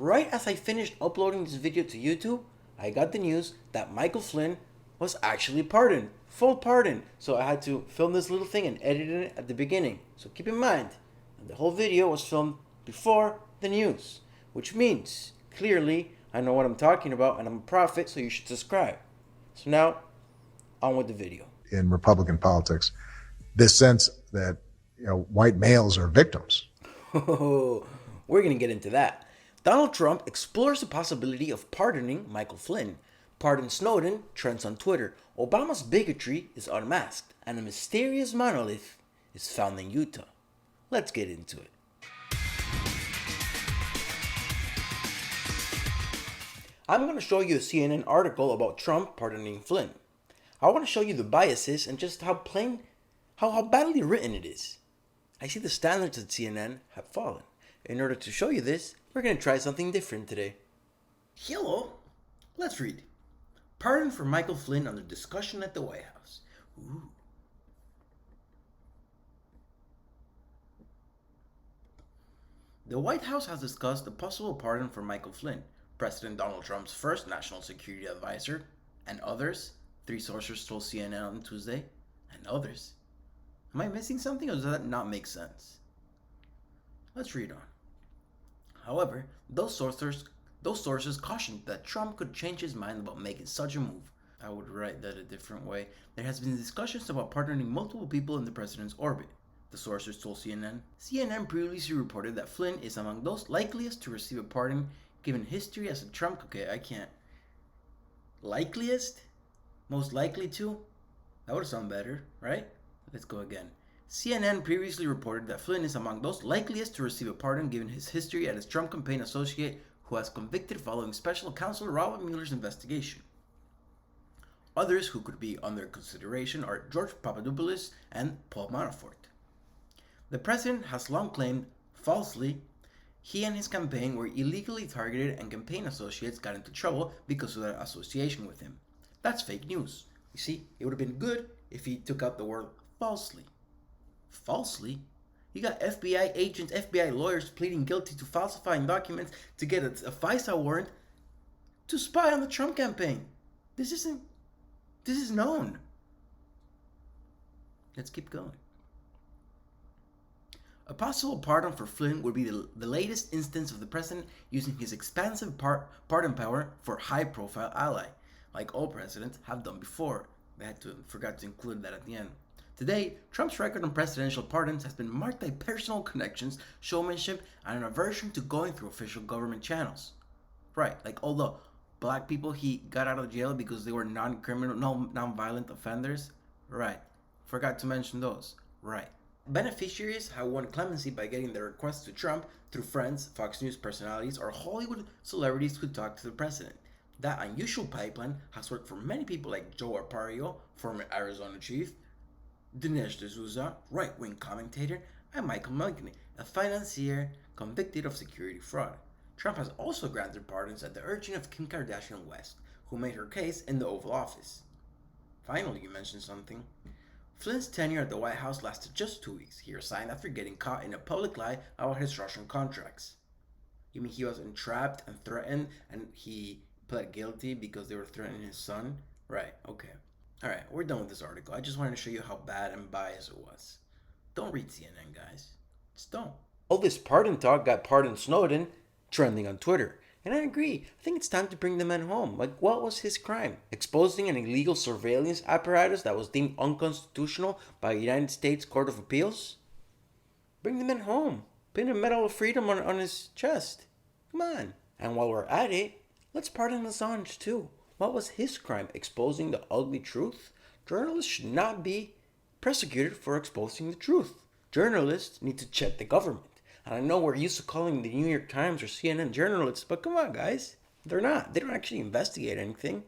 right as I finished uploading this video to YouTube, I got the news that Michael Flynn was actually pardoned. Full pardon. So I had to film this little thing and edit it at the beginning. So keep in mind, the whole video was filmed before the news. Which means, clearly, I know what I'm talking about and I'm a prophet, so you should subscribe. So now, on with the video. In Republican politics, this sense that white males are victims. We're going to get into that. Donald Trump explores the possibility of pardoning Michael Flynn. Pardon Snowden trends on Twitter. Obama's bigotry is unmasked, and a mysterious monolith is found in Utah. Let's get into it. I'm going to show you a CNN article about Trump pardoning Flynn. I want to show you the biases and just how badly written it is. I see the standards at CNN have fallen. In order to show you this, we're going to try something different today. Hello, let's read. Pardon for Michael Flynn under discussion at the White House. Ooh. The White House has discussed a possible pardon for Michael Flynn, President Donald Trump's first national security advisor, and others. 3 sources told CNN on Tuesday, and others. Am I missing something, or does that not make sense? Let's read on. However, those sources cautioned that Trump could change his mind about making such a move. I would write that a different way. There has been discussions about pardoning multiple people in the president's orbit, the sources told CNN. CNN previously reported that Flynn is among those likeliest to receive a pardon given history as a Trump... Okay, I can't. Likeliest? Most likely to? That would sound better, right? Let's go again. CNN previously reported that Flynn is among those likeliest to receive a pardon given his history as Trump campaign associate who was convicted following special counsel Robert Mueller's investigation. Others who could be under consideration are George Papadopoulos and Paul Manafort. The president has long claimed, falsely, he and his campaign were illegally targeted and campaign associates got into trouble because of their association with him. That's fake news. You see, it would have been good if he took out the word falsely. Falsely? You got FBI agents, FBI lawyers pleading guilty to falsifying documents to get a FISA warrant to spy on the Trump campaign. This is known. Let's keep going. A possible pardon for Flynn would be the latest instance of the president using his expansive pardon power for high-profile ally, like all presidents have done before. They forgot to include that at the end. Today, Trump's record on presidential pardons has been marked by personal connections, showmanship, and an aversion to going through official government channels. Right, like all the black people he got out of jail because they were non-violent offenders. Right, forgot to mention those. Right. Beneficiaries have won clemency by getting their requests to Trump through friends, Fox News personalities, or Hollywood celebrities who talk to the president. That unusual pipeline has worked for many people like Joe Arpaio, former Arizona chief, Dinesh D'Souza, right-wing commentator, and Michael Flynn, a financier convicted of security fraud. Trump has also granted pardons at the urging of Kim Kardashian West, who made her case in the Oval Office. Finally, you mentioned something. Flynn's tenure at the White House lasted just 2 weeks. He resigned after getting caught in a public lie about his Russian contracts. You mean he was entrapped and threatened, and he pled guilty because they were threatening his son? Right, okay. Alright, we're done with this article. I just wanted to show you how bad and biased it was. Don't read CNN, guys. Just don't. All this pardon talk got Pardon Snowden trending on Twitter. And I agree. I think it's time to bring the man home. Like, what was his crime? Exposing an illegal surveillance apparatus that was deemed unconstitutional by the United States Court of Appeals? Bring the man home. Pin a Medal of Freedom on his chest. Come on. And while we're at it, let's pardon Assange too. What was his crime? Exposing the ugly truth? Journalists should not be prosecuted for exposing the truth. Journalists need to check the government. And I know we're used to calling the New York Times or CNN journalists, but come on, guys. They're not. They don't actually investigate anything.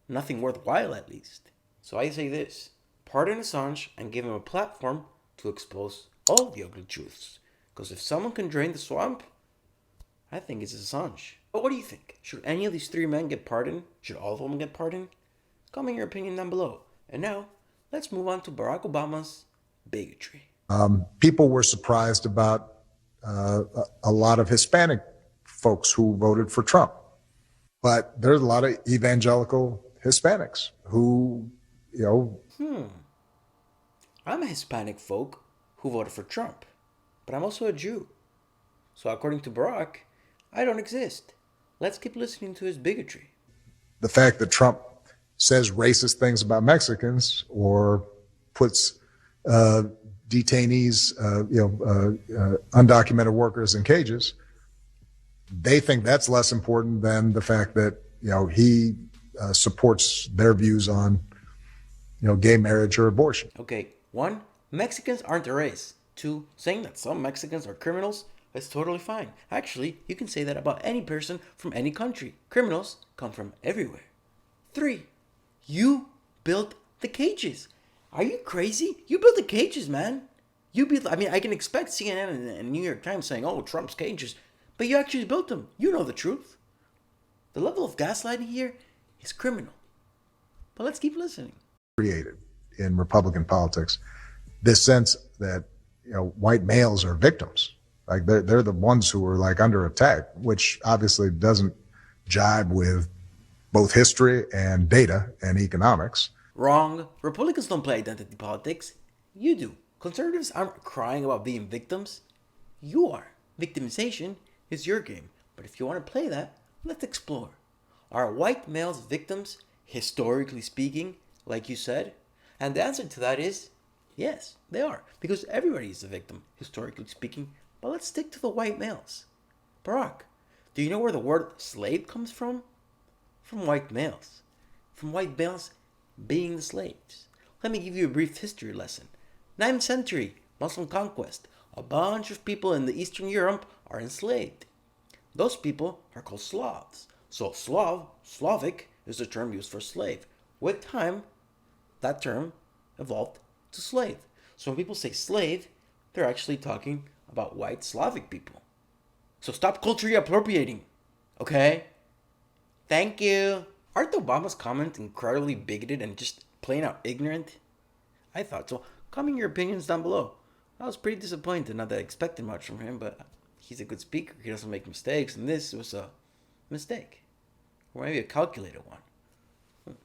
Nothing worthwhile, at least. So I say this. Pardon Assange and give him a platform to expose all the ugly truths. Because if someone can drain the swamp, I think it's Assange. But what do you think? Should any of these 3 men get pardoned? Should all of them get pardoned? Comment your opinion down below. And now, let's move on to Barack Obama's bigotry. People were surprised about a lot of Hispanic folks who voted for Trump. But there's a lot of evangelical Hispanics who, I'm a Hispanic folk who voted for Trump, but I'm also a Jew. So according to Barack, I don't exist. Let's keep listening to his bigotry. The fact that Trump says racist things about Mexicans or puts detainees, undocumented workers in cages, they think that's less important than the fact that, he supports their views on, gay marriage or abortion. Okay, 1, Mexicans aren't a race. 2, saying that some Mexicans are criminals is totally fine. Actually, you can say that about any person from any country. Criminals come from everywhere. 3, you built the cages. Are you crazy? You built the cages, man. I can expect CNN and New York Times saying, oh, Trump's cages. But you actually built them. You know the truth. The level of gaslighting here is criminal. But let's keep listening. Created in Republican politics this sense that, white males are victims. Like they're the ones who are like under attack, which obviously doesn't jibe with both history and data and economics. Wrong. Republicans don't play identity politics. You do. Conservatives aren't crying about being victims. You are. Victimization is your game. But if you want to play that, let's explore. Are white males victims, historically speaking, like you said? And the answer to that is yes, they are. Because everybody is a victim, historically speaking. But let's stick to the white males. Barack, do you know where the word slave comes from? From white males. From white males being the slaves. Let me give you a brief history lesson. 9th century, Muslim conquest. A bunch of people in the Eastern Europe are enslaved. Those people are called Slavs. So Slavic is the term used for slave. With time, that term evolved to slave. So when people say slave, they're actually talking about white Slavic people. So stop culturally appropriating, okay? Thank you. Aren't Obama's comments incredibly bigoted and just plain out ignorant? I thought so. Comment your opinions down below. I was pretty disappointed, not that I expected much from him, but he's a good speaker. He doesn't make mistakes, and this was a mistake. Or maybe a calculated one.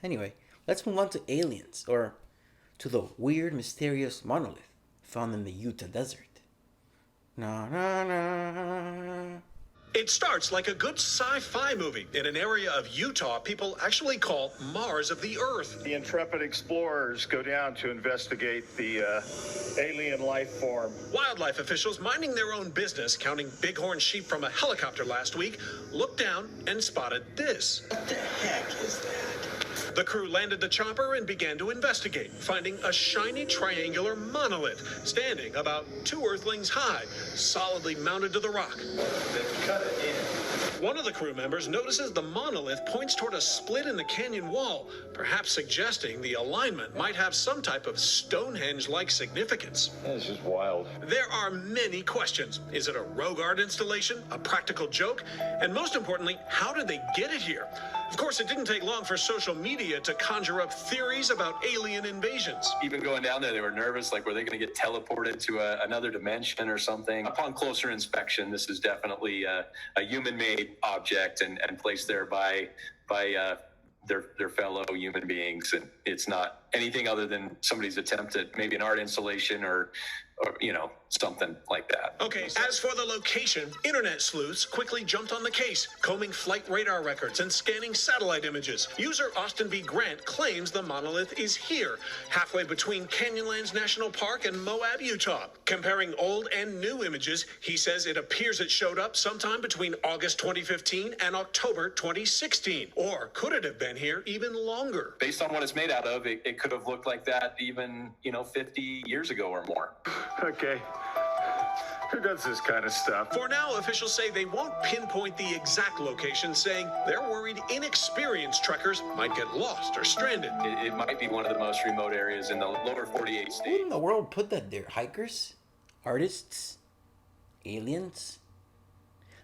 Anyway, let's move on to aliens, or to the weird, mysterious monolith found in the Utah desert. Na na na. It starts like a good sci-fi movie in an area of Utah people actually call Mars of the Earth. The intrepid explorers go down to investigate the alien life form. Wildlife officials minding their own business, counting bighorn sheep from a helicopter last week, looked down and spotted this. What the heck is that? The crew landed the chopper and began to investigate, finding a shiny triangular monolith standing about 2 Earthlings high, solidly mounted to the rock. They've cut it in. One of the crew members notices the monolith points toward a split in the canyon wall, perhaps suggesting the alignment might have some type of Stonehenge-like significance. That's just wild. There are many questions. Is it a rogue art installation, a practical joke? And most importantly, how did they get it here? Of course, it didn't take long for social media to conjure up theories about alien invasions. Even going down there, they were nervous, like were they going to get teleported to another dimension or something? Upon closer inspection, this is definitely a human-made object and placed there by their fellow human beings, and it's not anything other than somebody's attempt at maybe an art installation or something like that. Okay, as for the location, internet sleuths quickly jumped on the case, combing flight radar records and scanning satellite images. User Austin B. Grant claims the monolith is here, halfway between Canyonlands National Park and Moab, Utah. Comparing old and new images, he says it appears it showed up sometime between August 2015 and October 2016. Or could it have been here even longer? Based on what it's made out of, it could have looked like that even 50 years ago or more. Okay. Who does this kind of stuff? For now, officials say they won't pinpoint the exact location, saying they're worried inexperienced trekkers might get lost or stranded. It might be one of the most remote areas in the lower 48 Who states. in the world put that there? Hikers? Artists? Aliens?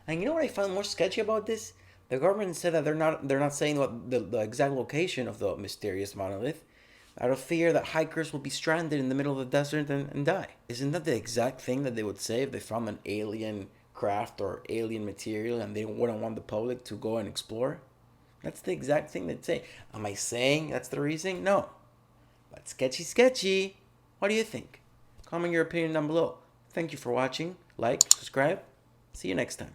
And you know what I found more sketchy about this? The government said that they're not saying what the exact location of the mysterious monolith, out of fear that hikers will be stranded in the middle of the desert and die. Isn't that the exact thing that they would say if they found an alien craft or alien material and they wouldn't want the public to go and explore? That's the exact thing they'd say. Am I saying that's the reason? No. But sketchy. What do you think? Comment your opinion down below. Thank you for watching. Like, subscribe. See you next time.